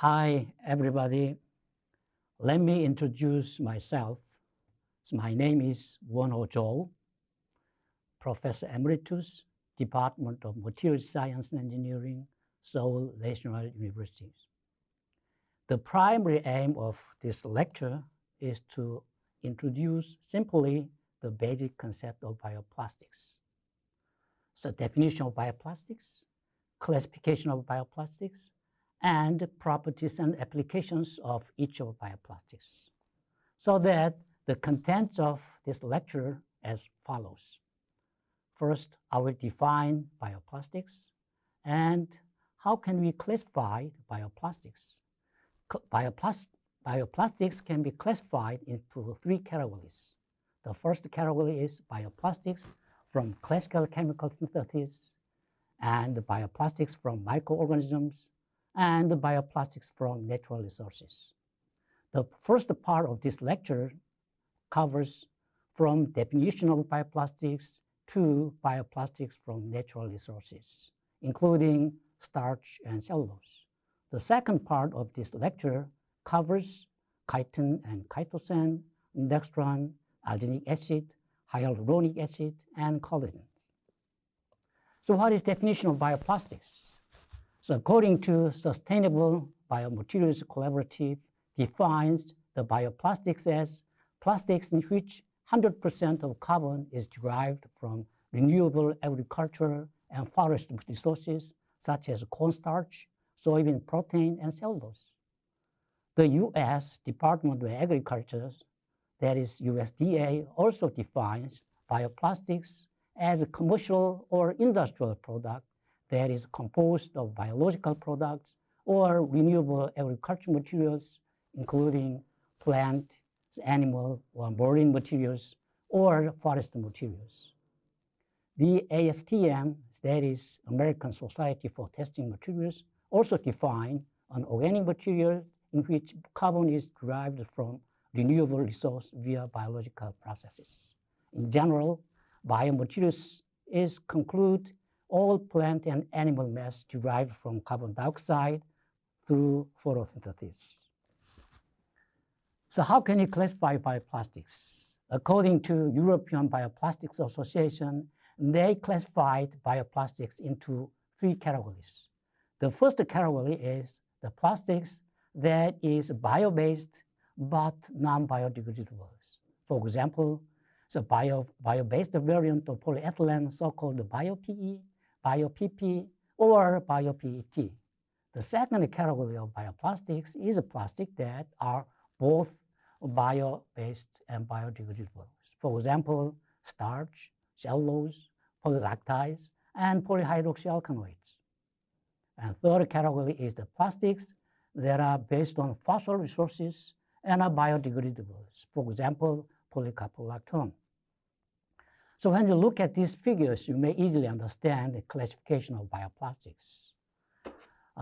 Hi, everybody. Let me introduce myself. My name is Won-Ho Cho, Professor Emeritus, Department of Materials Science and Engineering, Seoul National University. The primary aim of this lecture is to introduce simply the basic concept of bioplastics. So definition of bioplastics, classification of bioplastics, and properties and applications of each of bioplastics, so that the contents of this lecture as follows. First, I will define bioplastics and how can we classify bioplastics. Bioplastics can be classified into three categories. The first category is bioplastics from classical chemical synthesis, and bioplastics from microorganisms, and bioplastics from natural resources. The first part of this lecture covers from definition of bioplastics to bioplastics from natural resources, including starch and cellulose. The second part of this lecture covers chitin and chitosan, dextran, alginic acid, hyaluronic acid, and collagen. So what is definition of bioplastics? So according to Sustainable Biomaterials Collaborative, defines the bioplastics as plastics in which 100% of carbon is derived from renewable agriculture and forest resources such as cornstarch, soybean protein, and cellulose. The U.S. Department of Agriculture, that is USDA, also defines bioplastics as a commercial or industrial product that is composed of biological products or renewable agricultural materials, including plant, animal, or marine materials, or forest materials. The ASTM, that is American Society for Testing Materials, also define an organic material in which carbon is derived from renewable resource via biological processes. In general, biomaterials is conclude all plant and animal mass derived from carbon dioxide through photosynthesis. So how can you classify bioplastics? According to European Bioplastics Association, they classified bioplastics into three categories. The first category is the plastics that is bio-based but non-biodegradable. For example, the bio-based variant of polyethylene, so-called bio-PE, bio-PP, or bio-PET. The second category of bioplastics is a plastic that are both bio-based and biodegradable. For example, starch, cellulose, polylactites, and polyhydroxyl alkaloids. And third category is the plastics that are based on fossil resources and are biodegradable. For example, polycarbonate. So when you look at these figures, you may easily understand the classification of bioplastics.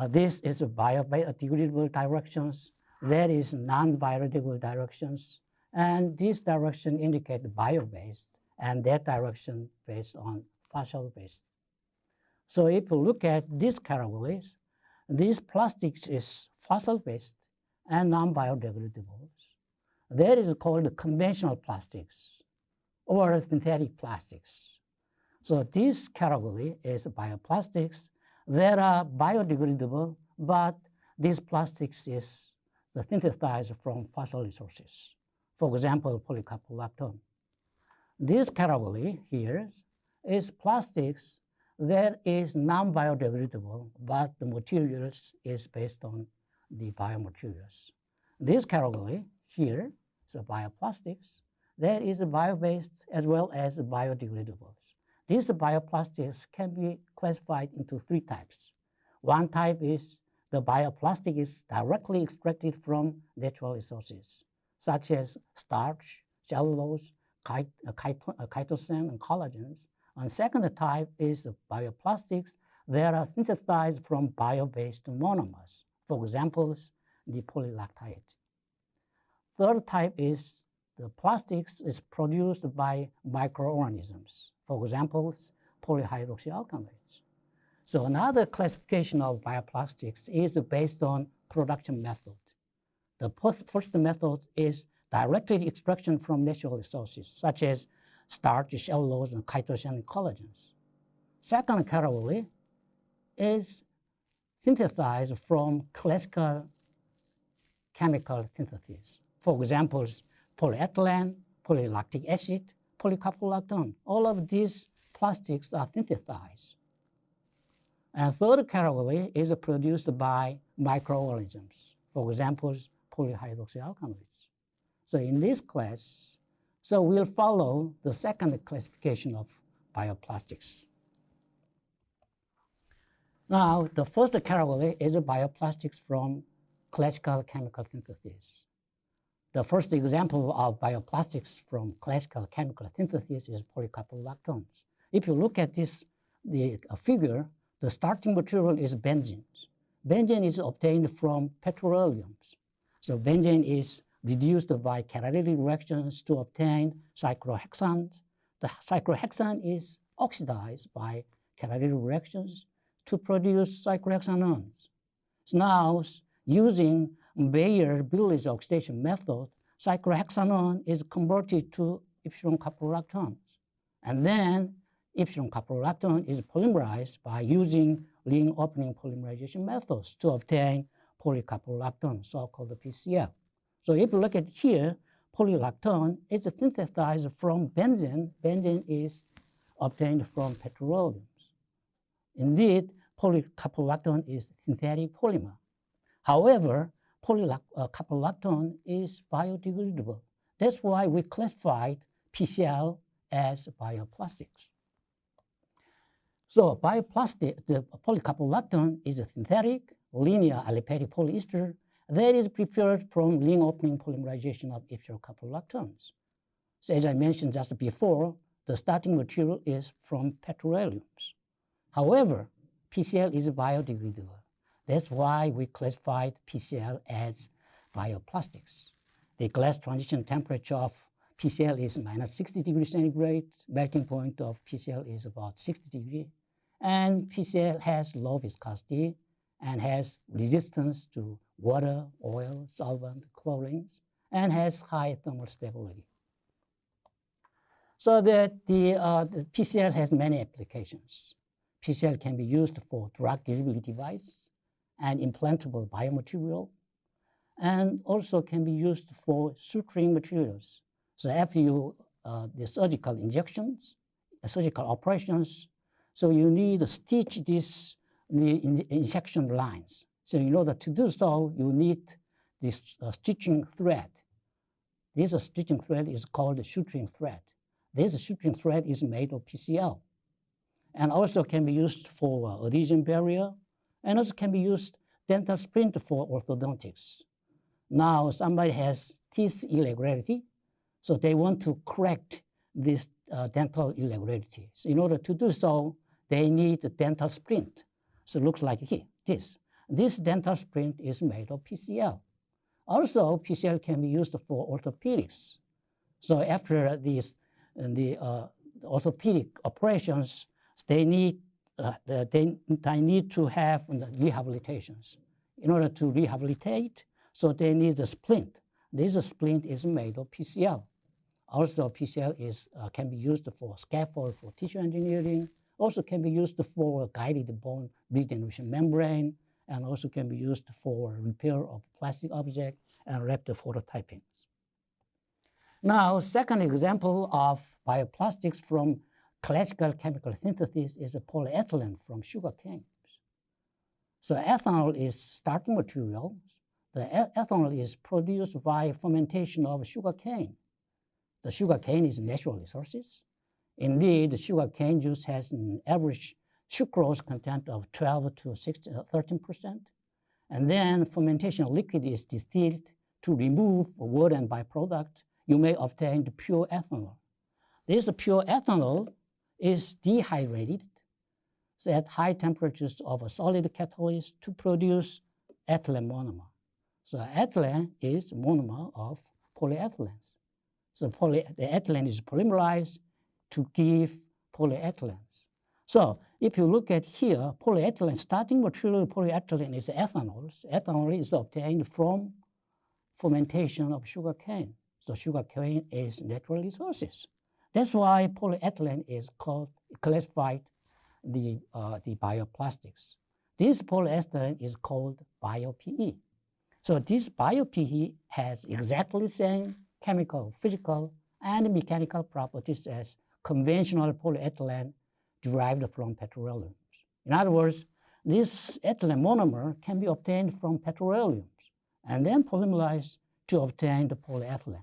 This is biodegradable directions, that is non-biodegradable directions, and this direction indicate bio-based, and that direction based on fossil-based. So if you look at these categories, these plastics is fossil-based and non-biodegradable. That is called conventional plastics or synthetic plastics. So this category is bioplastics that are biodegradable, but these plastics is synthesized from fossil resources. For example, polycarbonate. This category here is plastics that is non-biodegradable, but the materials is based on the biomaterials. This category here is bioplastics that is bio-based as well as biodegradables. These bioplastics can be classified into three types. One type is the bioplastic is directly extracted from natural resources, such as starch, cellulose, chitosan, and collagens. And second type is bioplastics that are synthesized from bio-based monomers, for example, the polylactite. Third type is the plastics is produced by microorganisms, for example, Polyhydroxyl Alkaloids. So another classification of bioplastics is based on production method. The first method is directly extraction from natural resources, such as starch, cellulose, and chitin and collagens. Second category is synthesized from classical chemical synthesis. For example, polyethylene, polylactic acid, polycarbonate. All of these plastics are synthesized. And third category is produced by microorganisms. For example, Polyhydroxyl Alkaloids. So in this class, we'll follow the second classification of bioplastics. Now, the first category is bioplastics from classical chemical synthesis. The first example of bioplastics from classical chemical synthesis is polycarbonate. If you look at the figure, the starting material is benzene. Benzene is obtained from petroleum. So benzene is reduced by catalytic reactions to obtain cyclohexane. The cyclohexane is oxidized by catalytic reactions to produce cyclohexanones. So now, using Bayer-Billig oxidation method, cyclohexanone is converted to epsilon caprolactone. And then epsilon caprolactone is polymerized by using ring opening polymerization methods to obtain polycaprolactone, so-called PCl. So if you look at here, polylactone is synthesized from benzene. Benzene is obtained from petroleum. Indeed, polycaprolactone is synthetic polymer. However, polycaprolactone is biodegradable. That's why we classified PCl as bioplastics. So the polycaprolactone is a synthetic linear aliphatic polyester that is prepared from ring opening polymerization of epsilon caprolactones. So as I mentioned just before, the starting material is from petroleum. However, PCl is biodegradable. That's why we classified PCl as bioplastics. The glass transition temperature of PCl is -60 degrees centigrade. Melting point of PCl is about 60 degrees. And PCl has low viscosity and has resistance to water, oil, solvent, chlorine, and has high thermal stability. So that the PCl has many applications. PCl can be used for drug delivery device and implantable biomaterial, and also can be used for suturing materials. So after the surgical injections, surgical operations, so you need to stitch these injection lines. So in order to do so, you need this stitching thread. This stitching thread is called the suturing thread. This suturing thread is made of PCl, and also can be used for adhesion barrier, and also can be used dental splint for orthodontics. Now somebody has teeth irregularity, so they want to correct this dental irregularity. So in order to do so, they need a dental splint. So it looks like here, this. This dental splint is made of PCl. Also, PCl can be used for orthopedics. So after the orthopedic operations, they need to have rehabilitations. In order to rehabilitate, so they need a splint. This splint is made of PCl. Also, PCl can be used for scaffold for tissue engineering, also can be used for guided bone regeneration membrane, and also can be used for repair of plastic object and rapid phototyping. Now, second example of bioplastics from classical chemical synthesis is a polyethylene from sugarcane. So ethanol is starting material. The ethanol is produced by fermentation of sugarcane. The sugarcane is natural resources. Indeed, the sugarcane juice has an average sucrose content of 12 to 13%. And then fermentation liquid is distilled to remove water and byproduct. You may obtain the pure ethanol. This pure ethanol is dehydrated at high temperatures of a solid catalyst to produce ethylene monomer. So ethylene is monomer of polyethylenes. So the ethylene is polymerized to give polyethylenes. So if you look at here, polyethylene, starting material of polyethylene is ethanol. Ethanol is obtained from fermentation of sugarcane. So sugarcane is natural resources. That's why polyethylene is classified the bioplastics. This polyethylene is called bio-PE. So this bio-PE has exactly the same chemical, physical, and mechanical properties as conventional polyethylene derived from petroleum. In other words, this ethylene monomer can be obtained from petroleum and then polymerized to obtain the polyethylene.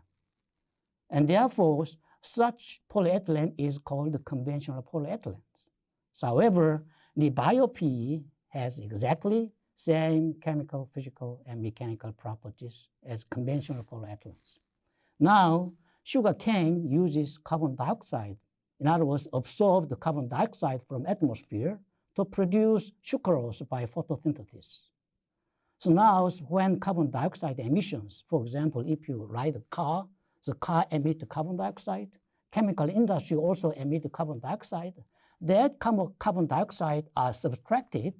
And therefore, such polyethylene is called the conventional polyethylene. So, however, the bio-PE has exactly same chemical, physical, and mechanical properties as conventional polyethylenes. Now, sugarcane uses carbon dioxide, in other words, absorb the carbon dioxide from atmosphere to produce sucrose by photosynthesis. So now, when carbon dioxide emissions, for example, if you ride a car, the car emits carbon dioxide, chemical industry also emits carbon dioxide, that carbon dioxide are subtracted,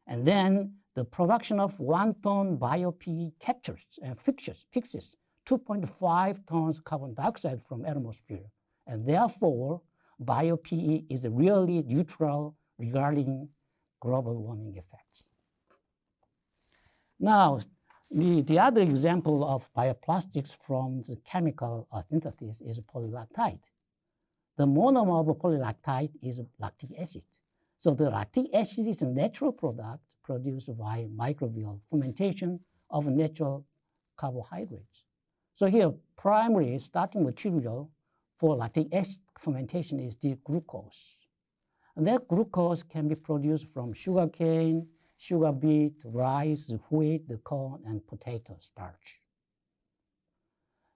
and then the production of 1 ton bio-PE captures and fixes 2.5 tons carbon dioxide from atmosphere. And therefore, bio-PE is really neutral regarding global warming effects. Now, the other example of bioplastics from the chemical synthesis is polylactite. The monomer of polylactite is lactic acid. So the lactic acid is a natural product produced by microbial fermentation of natural carbohydrates. So here, primary starting material for lactic acid fermentation is the glucose. And that glucose can be produced from sugarcane, sugar beet, rice, wheat, the corn, and potato starch.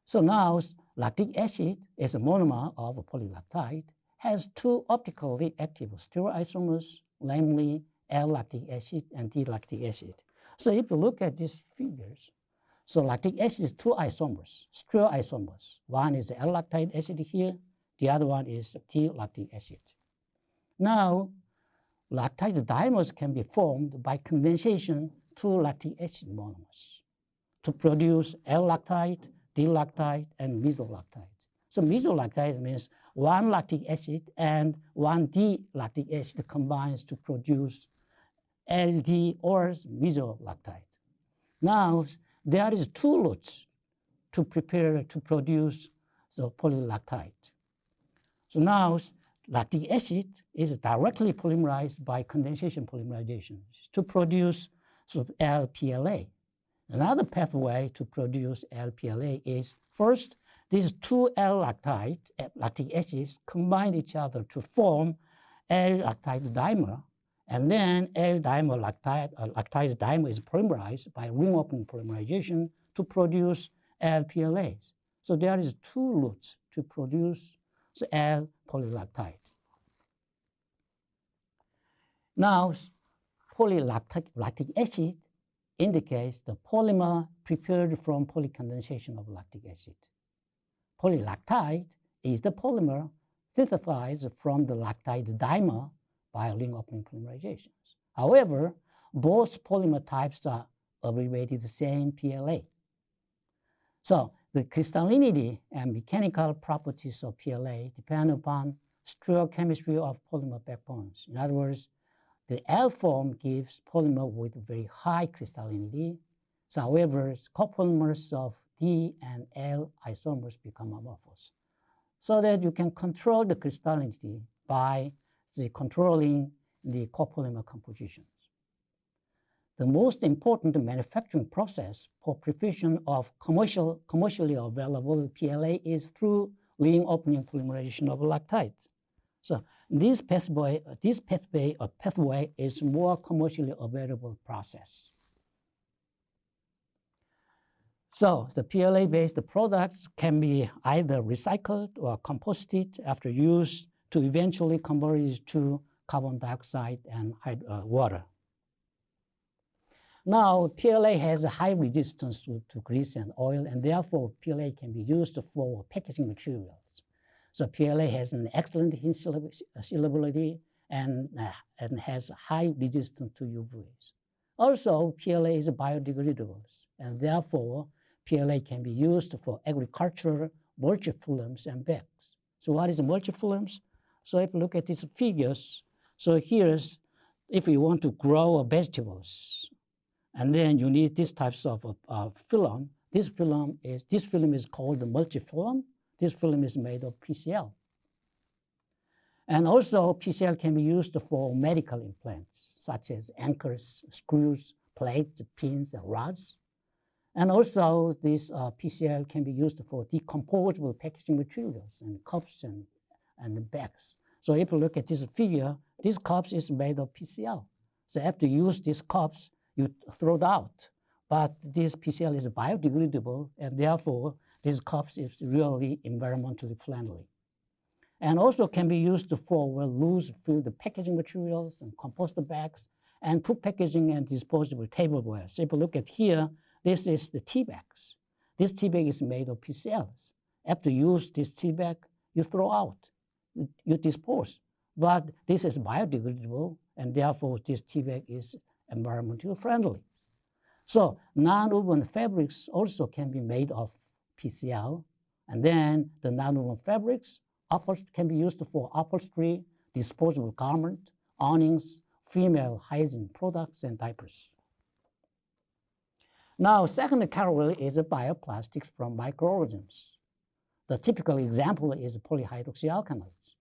So now, lactic acid is a monomer of polylactite, has two optically active stereoisomers, namely L-lactic acid and D-lactic acid. So if you look at these figures, so lactic acid is two isomers, stereoisomers. One is L-lactate acid here, the other one is D-lactic acid. Now, lactide dimers can be formed by condensation to lactic acid monomers to produce L-lactite, D-lactite, and mesolactite. So mesolactite means one lactic acid and one D-lactic acid combines to produce LD or mesolactite. Now, there is two routes to prepare to produce the polylactite. So now, lactic acid is directly polymerized by condensation polymerization to produce LPLA. Another pathway to produce LPLA is first, these two L-lactic acids combine each other to form L-lactide dimer, and then L-lactide dimer is polymerized by ring opening polymerization to produce LPLAs. So there is two routes to produce the L-polylactide. Now, polylactic acid indicates the polymer prepared from polycondensation of lactic acid. Polylactide is the polymer synthesized from the lactide dimer by ring opening polymerizations. However, both polymer types are abbreviated the same PLA. So the crystallinity and mechanical properties of PLA depend upon stereochemistry of polymer backbones. In other words, the L form gives polymer with very high crystallinity. So, however, copolymers of D and L isomers become amorphous, so that you can control the crystallinity by controlling the copolymer compositions. The most important manufacturing process for preparation of commercially available PLA is through ring opening polymerization of lactide. So this pathway is more commercially available process. So the PLA-based products can be either recycled or composted after use to eventually convert it to carbon dioxide and water. Now, PLA has a high resistance to grease and oil, and therefore PLA can be used for packaging materials. So PLA has an excellent heat sealability and has high resistance to UVAs. Also, PLA is biodegradable, and therefore PLA can be used for agricultural multifilms and bags. So what is multifilms? So if you look at these figures, so here's if you want to grow vegetables, and then you need these types of film. This film is called the multifilm. This film is made of PCl. And also PCl can be used for medical implants, such as anchors, screws, plates, pins, and rods. And also this PCl can be used for decomposable packaging materials and cups and bags. So if you look at this figure, this cup is made of PCl. So after you use these cups, you throw it out. But this PCl is biodegradable, and therefore this cups is really environmentally friendly. And also can be used for loose filled packaging materials and compost bags and food packaging and disposable tableware. So if you look at here, this is the tea bags. This tea bag is made of PCLs. After you use this tea bag, you throw out, you dispose. But this is biodegradable, and therefore this tea bag is environmentally friendly. So non-woven fabrics also can be made of PCl, and then the non-woven fabrics can be used for upholstery, disposable garment, awnings, female hygiene products, and diapers. Now, second category is bioplastics from microorganisms. The typical example is polyhydroxyl alkaloids.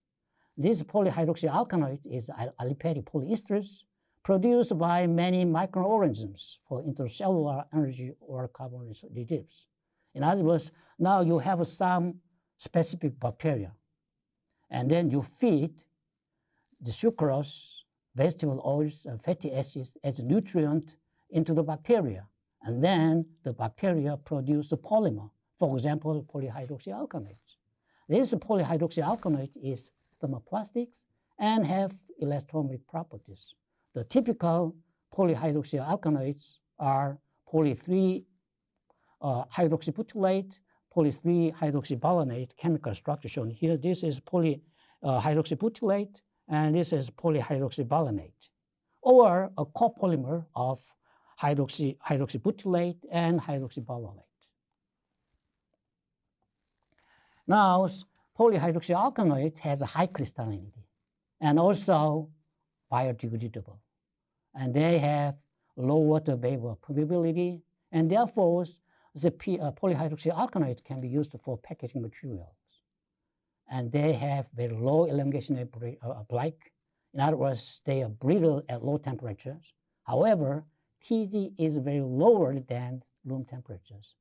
This polyhydroxyl alkaloid is aliphatic polyesters produced by many microorganisms for intercellular energy or carbon reserves. In other words, now you have some specific bacteria, and then you feed the sucrose, vegetable oils, and fatty acids as a nutrient into the bacteria. And then the bacteria produce a polymer, for example, polyhydroxyl alkaloids. This polyhydroxyl alkaloid is thermoplastics and have elastomeric properties. The typical polyhydroxyl alkaloids are poly-3 hydroxybutylate, poly-3-hydroxybalonate chemical structure shown here. This is polyhydroxybutylate, and this is polyhydroxybalonate, or a copolymer of hydroxybutylate and hydroxybalonate. Now, polyhydroxyl alkaloid has a high crystallinity and also biodegradable. And they have low water vapor permeability, and therefore the polyhydroxyl alkaloid can be used for packaging materials. And they have very low elongation of life. In other words, they are brittle at low temperatures. However, Tg is very lower than room temperatures.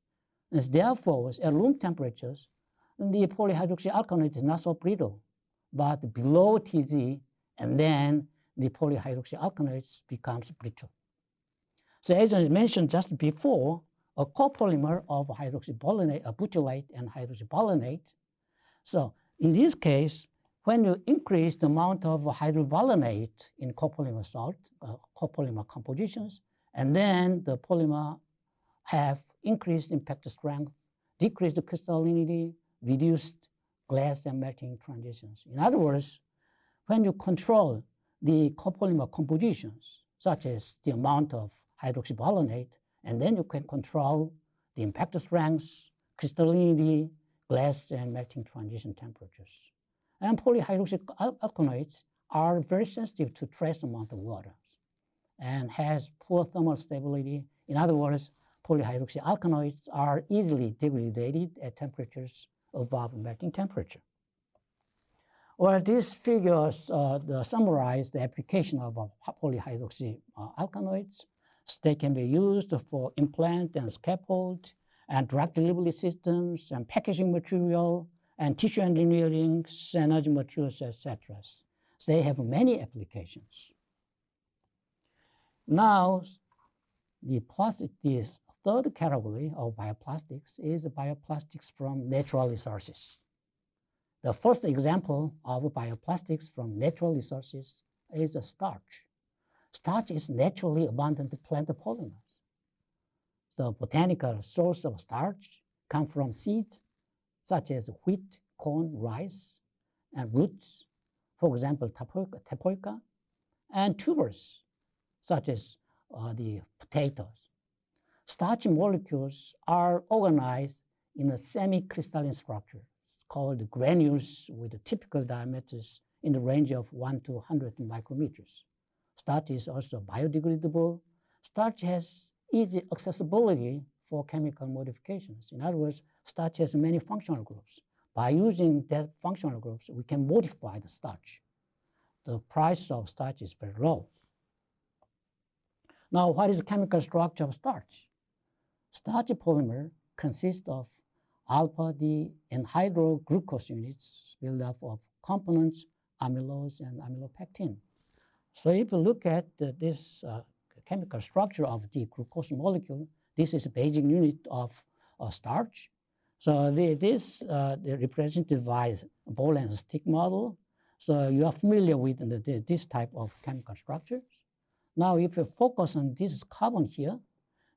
And therefore, at room temperatures, the polyhydroxyl alkaloid is not so brittle, but below Tg, and then the polyhydroxyl alkaloid becomes brittle. So as I mentioned just before, a copolymer of butylate and hydroxybalonate. So in this case, when you increase the amount of hydrobalonate in copolymer salt, copolymer compositions, and then the polymer have increased impact strength, decreased crystallinity, reduced glass and melting transitions. In other words, when you control the copolymer compositions, such as the amount of hydroxybalonate, and then you can control the impact strengths, crystallinity, glass and melting transition temperatures. And polyhydroxyl alkaloids are very sensitive to trace amount of water and has poor thermal stability. In other words, polyhydroxyl alkaloids are easily degraded at temperatures above melting temperature. Well, these figures summarize the application of polyhydroxyl alkaloids. So they can be used for implant and scaffold and drug delivery systems and packaging material and tissue engineering, energy materials, etc. So they have many applications. Now, this third category of bioplastics is bioplastics from natural resources. The first example of bioplastics from natural resources is starch. Starch is naturally abundant plant polymers. The botanical source of starch comes from seeds such as wheat, corn, rice, and roots. for example, tapioca, and tubers, such as the potatoes. Starch molecules are organized in a semi-crystalline structure called granules with typical diameters in the range of 1 to 100 micrometers. Starch is also biodegradable. Starch has easy accessibility for chemical modifications. In other words, starch has many functional groups. By using that functional groups, we can modify the starch. The price of starch is very low. Now, what is the chemical structure of starch? Starch polymer consists of alpha, D, and hydroglucose units built up of components, amylose and amylopectin. So if you look at this chemical structure of the glucose molecule, this is a basic unit of starch. So this represented by ball and stick model. So you are familiar with this type of chemical structures. Now if you focus on this carbon here,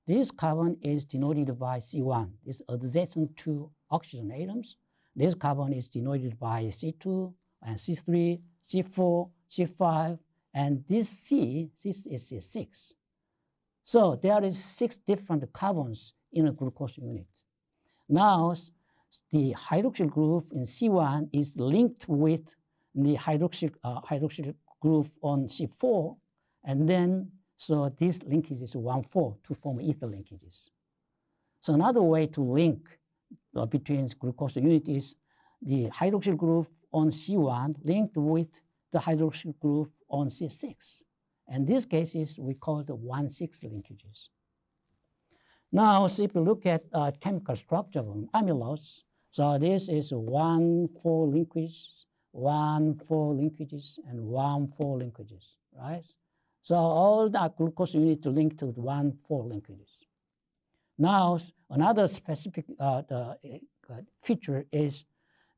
this carbon is denoted by C1. It's adjacent to oxygen atoms. This carbon is denoted by C2 and C3, C4, C5, and this C is C6. So there is 6 different carbons in a glucose unit. Now, the hydroxyl group in C1 is linked with the hydroxyl group on C4, and then so this linkage is 1,4 to form ethyl linkages. So another way to link between glucose unit is the hydroxyl group on C1 linked with the hydroxyl group on C6. And these cases we call the 1,6 linkages. Now, so if you look at chemical structure of amylose, so this is 1,4 linkages, 1,4 linkages, and 1,4 linkages, right? So all the glucose units linked to 1,4 linkages. Now, another specific feature is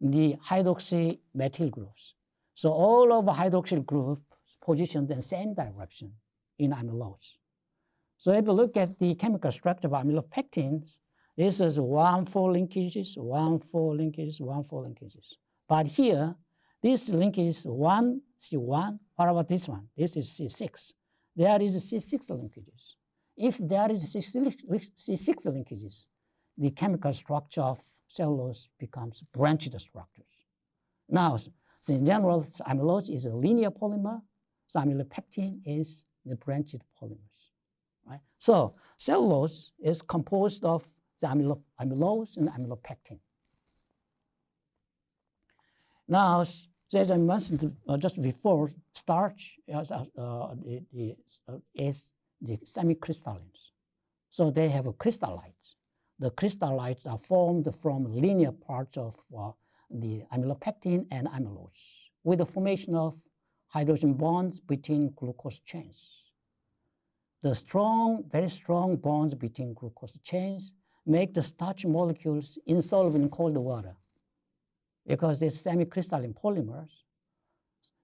the hydroxy methyl groups. So all of the hydroxyl groups positioned in the same direction in amylose. So if you look at the chemical structure of amylopectins, this is 1,4 linkages, 1,4 linkages, 1,4 linkages. But here, this linkage is 1, C1. What about this one? This is C6. There is C6 linkages. If there is C6 linkages, the chemical structure of cellulose becomes branched structures. Now, so in general, amylose is a linear polymer. So amylopectin is the branched polymers. Right? So cellulose is composed of the amylose and amylopectin. Now, as I mentioned just before, starch is the semi-crystallines. So they have crystallites. The crystallites are formed from linear parts of the amylopectin and amylose with the formation of hydrogen bonds between glucose chains. The very strong bonds between glucose chains make the starch molecules insoluble in cold water because they're semi-crystalline polymers.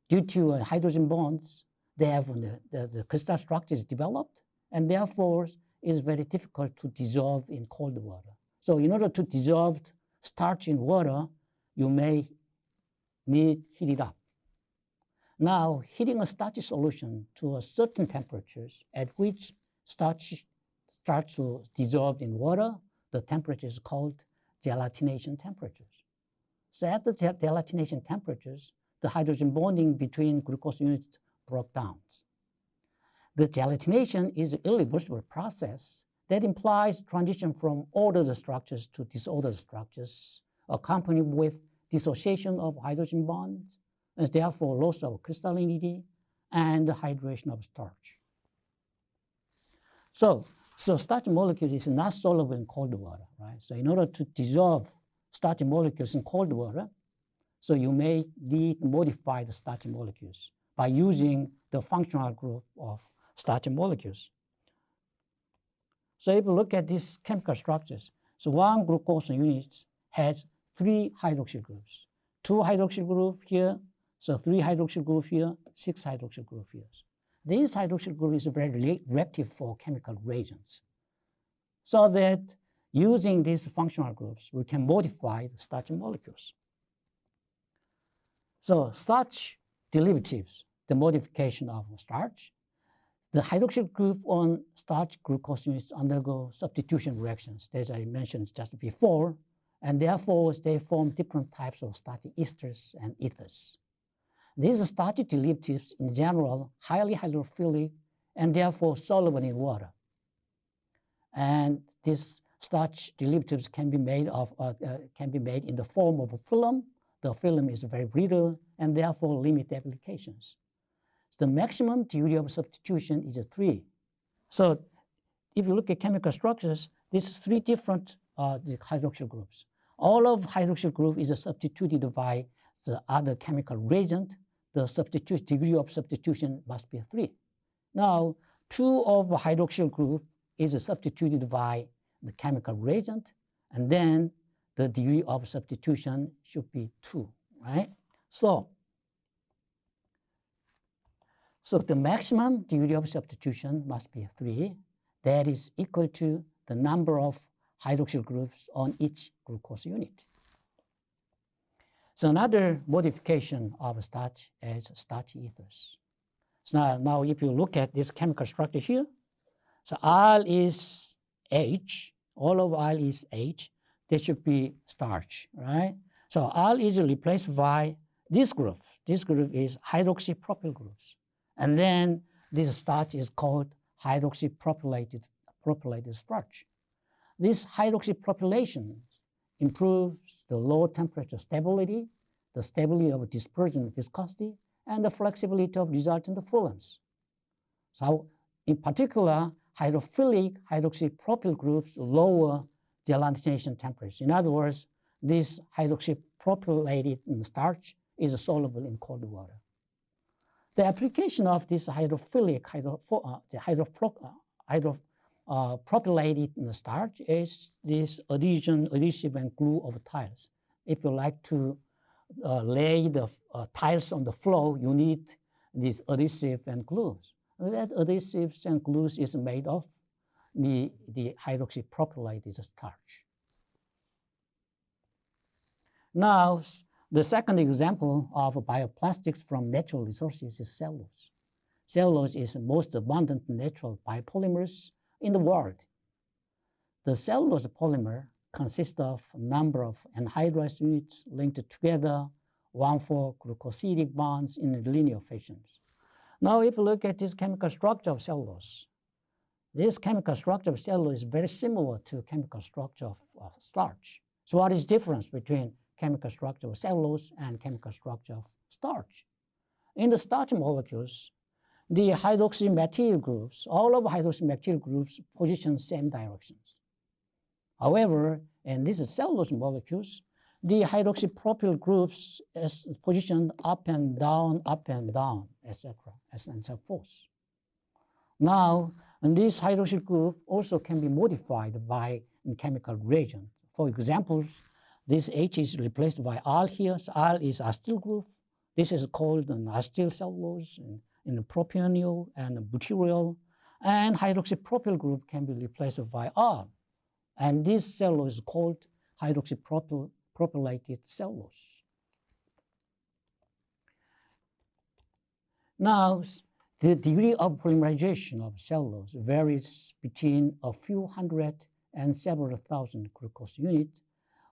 Due to hydrogen bonds, they have the crystal structure is developed, and therefore it's very difficult to dissolve in cold water. So in order to dissolve starch in water, you may need heat it up. Now, heating a starchy solution to a certain temperatures at which starch starts to dissolve in water, the temperature is called gelatination temperatures. So at the gelatination temperatures, the hydrogen bonding between glucose units broke down. The gelatination is an irreversible process that implies transition from ordered structures to disordered structures, accompanied with dissociation of hydrogen bonds, and therefore loss of crystallinity and hydration of starch. So starch molecule is not soluble in cold water, right? So in order to dissolve starch molecules in cold water, so you may need to modify the starch molecules by using the functional group of starch molecules. So if you look at these chemical structures, so one glucose unit has 3 hydroxyl groups. 2 hydroxyl groups here, so 3 hydroxyl groups here, 6 hydroxyl groups here. This hydroxyl group is very reactive for chemical reagents. So that using these functional groups, we can modify the starch molecules. So starch derivatives, the modification of starch. The hydroxyl group on starch glucose units undergo substitution reactions, as I mentioned just before, and therefore they form different types of starchy esters and ethers. These starchy derivatives, in general, highly hydrophilic and therefore soluble in water. And these starch derivatives can be made in the form of a film. The film is very brittle and therefore limit applications. The maximum degree of substitution is 3. So if you look at chemical structures, these 3 different hydroxyl groups. All of hydroxyl group is substituted by the other chemical reagent. The degree of substitution must be 3. Now, 2 of hydroxyl group is substituted by the chemical reagent, and then the degree of substitution should be 2, right? So the maximum degree of substitution must be 3. That is equal to the number of hydroxyl groups on each glucose unit. So another modification of starch is starchy ethers. So now if you look at this chemical structure here, so R is H, all of R is H, there should be starch, right? So R is replaced by this group. This group is hydroxypropyl groups. And then this starch is called hydroxypropylated starch. This hydroxypropylation improves the low temperature stability, the stability of dispersion viscosity, and the flexibility of resultant films. So in particular, hydrophilic hydroxypropyl groups lower gelatinization temperature. In other words, this hydroxypropylated propylated is soluble in cold water. The application of this hydrophilic propylated starch is this adhesive and glue of tiles. If you like to lay the tiles on the floor, you need this adhesive and glues. That adhesives and glues is made of the hydroxypropylated starch. Now, the second example of bioplastics from natural resources is cellulose. Cellulose is the most abundant natural biopolymers in the world. The cellulose polymer consists of a number of anhydrous units linked together, 1,4-glucosidic bonds in linear fashions. Now, if you look at this chemical structure of cellulose, this chemical structure of cellulose is very similar to chemical structure of starch. So what is the difference between chemical structure of cellulose and chemical structure of starch? In the starch molecules, the hydroxymethyl groups, all of the hydroxymethyl groups position same directions. However, in these cellulose molecules, the hydroxypropyl groups is positioned up and down, etc., and so forth. Now, this hydroxyl group also can be modified by chemical reagent. For example, this H is replaced by R here. So R is acetyl group. This is called an acetyl cellulose in propionyl and butyryl. And hydroxypropyl group can be replaced by R. And this cellulose is called hydroxypropylated cellulose. Now, the degree of polymerization of cellulose varies between a few hundred and several thousand glucose units,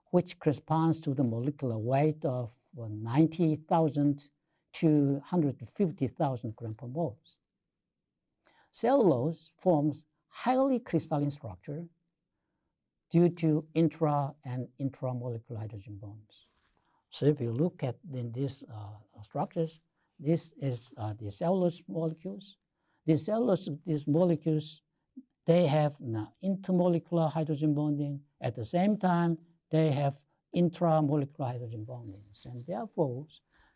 which corresponds to the molecular weight of 90,000 to 150,000 grams per mole. Cellulose forms highly crystalline structure due to intra and intramolecular hydrogen bonds. So if you look at these structures, this is the cellulose molecules. These molecules, they have intermolecular hydrogen bonding. At the same time, they have intramolecular hydrogen bondings. And therefore,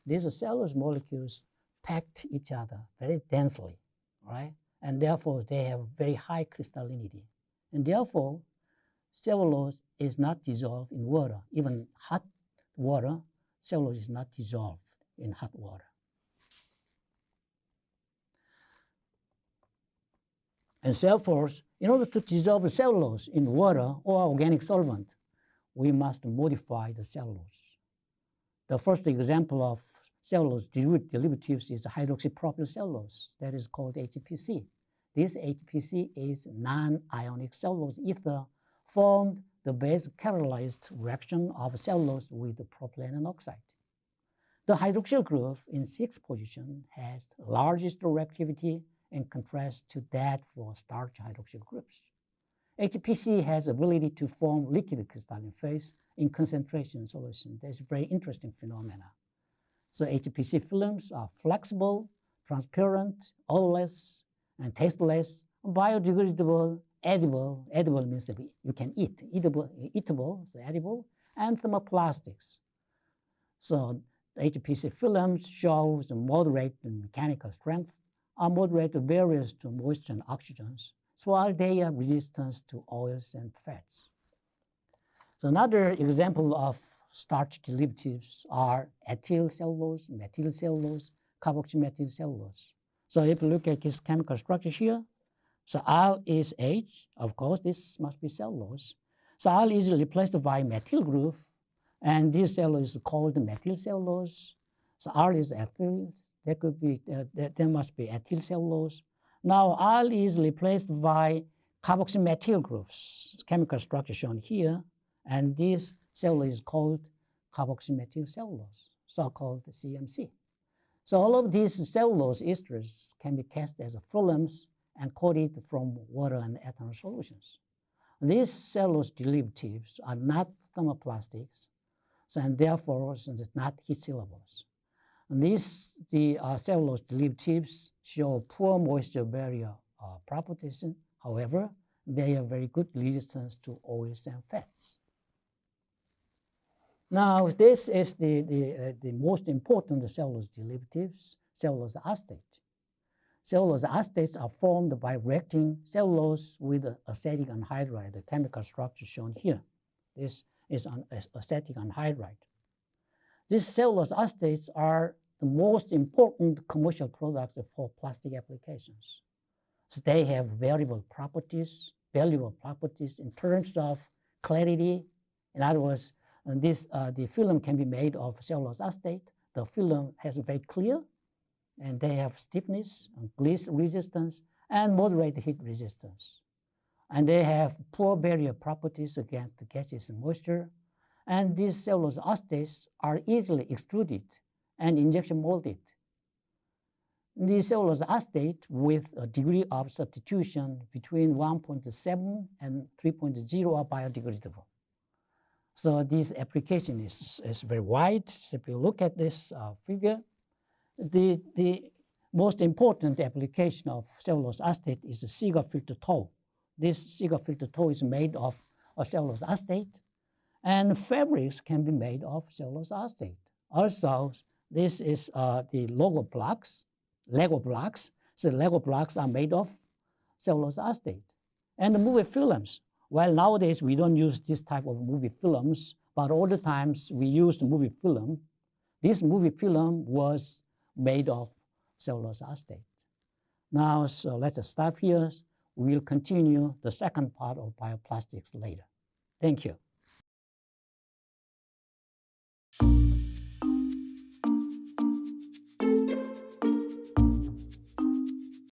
these cellulose molecules packed each other very densely, right? And therefore, they have very high crystallinity. And therefore, cellulose is not dissolved in water. Even hot water, cellulose is not dissolved in hot water. And therefore, in order to dissolve cellulose in water or organic solvent, we must modify the cellulose. The first example of cellulose derivatives is hydroxypropyl cellulose, that is called HPC. This HPC is non-ionic cellulose ether formed the base catalyzed reaction of cellulose with propylene oxide. The hydroxyl group in 6th position has largest reactivity in contrast to that for starch hydroxyl groups. HPC has ability to form liquid crystalline phase in concentration solution. That's a very interesting phenomena. So HPC films are flexible, transparent, odorless, and tasteless, biodegradable, edible. Edible means that you can eat. Eatable, so edible, and thermoplastics. So HPC films show the moderate mechanical strength, are moderate barriers to moisture and oxygens, so while they are resistant to oils and fats. So another example of starch derivatives are ethyl cellulose, methyl cellulose, carboxymethyl cellulose. So if you look at this chemical structure here, so R is H, of course, this must be cellulose. So R is replaced by methyl group, and this cellulose is called methyl cellulose. So R is ethyl, that could be, there must be ethyl cellulose. Now R is replaced by carboxymethyl groups, chemical structure shown here, and this cellulose is called carboxymethyl cellulose, so-called CMC. So all of these cellulose esters can be cast as films and coated from water and ethanol solutions. These cellulose derivatives are not thermoplastics, so, and therefore not heat sealables. The cellulose derivatives show poor moisture barrier properties. However, they have very good resistance to oils and fats. Now, this is the most important cellulose derivatives, cellulose acetate. Cellulose acetates are formed by reacting cellulose with acetic anhydride, the chemical structure shown here. This is acetic anhydride. These cellulose acetates are the most important commercial products for plastic applications. So they have valuable properties in terms of clarity. In other words, the film can be made of cellulose acetate. The film has very clear, and they have stiffness, grease resistance, and moderate heat resistance. And they have poor barrier properties against the gases and moisture. And these cellulose acetates are easily extruded and injection molded. The cellulose acetate with a degree of substitution between 1.7 and 3.0 are biodegradable. So this application is very wide. So if you look at this figure, the most important application of cellulose acetate is the cigar filter tow. This cigar filter tow is made of cellulose acetate, and fabrics can be made of cellulose acetate. Also, this is the Lego blocks. So Lego blocks are made of cellulose acetate. And the movie films. Well, nowadays we don't use this type of movie films, but all the times we used movie film. This movie film was made of cellulose acetate. Now, so let's stop here. We will continue the second part of bioplastics later. Thank you.